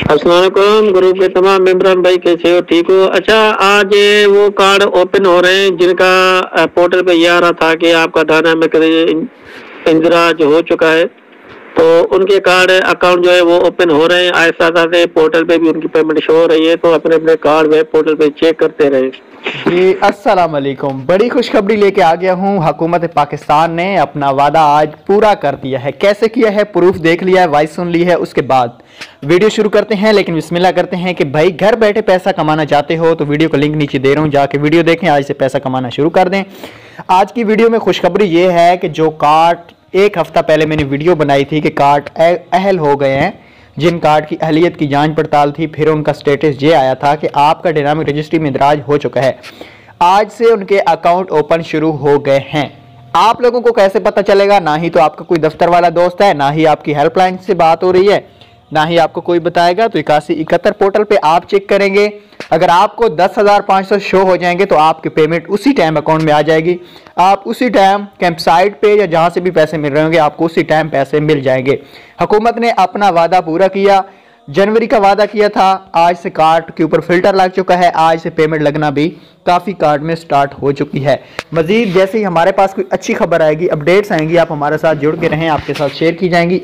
अस्सलाम वालेकुम। ग्रुप के तमाम मेंबरान भाई कैसे हो? ठीक हो? अच्छा, आज ये वो कार्ड ओपन हो रहे हैं जिनका पोर्टल पे ये आ रहा था कि आपका दाना में इंदिराज हो चुका है, तो उनके कार्ड अकाउंट जो है वो ओपन हो रहे हैं। ऐसा साथ पोर्टल पे भी उनकी पेमेंट शो हो रही है, तो अपने अपने कार्ड वेब पोर्टल पे चेक करते रहे। जी अस्सलाम वालेकुम। बड़ी खुशखबरी लेके आ गया हूँ। हुकूमत पाकिस्तान ने अपना वादा आज पूरा कर दिया है। कैसे किया है, प्रूफ देख लिया है, वॉइस सुन ली है, उसके बाद वीडियो शुरू करते हैं। लेकिन बिस्मिल्लाह करते हैं कि भाई घर बैठे पैसा कमाना चाहते हो तो वीडियो का लिंक नीचे दे रहा हूँ, जाके वीडियो देखें, आज से पैसा कमाना शुरू कर दें। आज की वीडियो में खुशखबरी ये है कि जो कार्ड एक हफ्ता पहले मैंने वीडियो बनाई थी कि कार्ड अहल हो गए हैं, जिन कार्ड की अहलियत की जांच पड़ताल थी, फिर उनका स्टेटस ये आया था कि आपका डायनामिक रजिस्ट्री में इंदराज हो चुका है। आज से उनके अकाउंट ओपन शुरू हो गए हैं। आप लोगों को कैसे पता चलेगा? ना ही तो आपका कोई दफ्तर वाला दोस्त है, ना ही आपकी हेल्पलाइन से बात हो रही है, ना ही आपको कोई बताएगा। तो 8171 पोर्टल पे आप चेक करेंगे। अगर आपको 10,500 शो हो जाएंगे तो आपकी पेमेंट उसी टाइम अकाउंट में आ जाएगी। आप उसी टाइम कैंप साइट पे या जहां से भी पैसे मिल रहे होंगे आपको उसी टाइम पैसे मिल जाएंगे। हुकूमत ने अपना वादा पूरा किया। जनवरी का वादा किया था, आज से कार्ड के ऊपर फिल्टर लग चुका है। आज से पेमेंट लगना भी काफ़ी कार्ड में स्टार्ट हो चुकी है। मजीद जैसे ही हमारे पास कोई अच्छी खबर आएगी, अपडेट्स आएंगी, आप हमारे साथ जुड़ के रहें, आपके साथ शेयर की जाएंगी।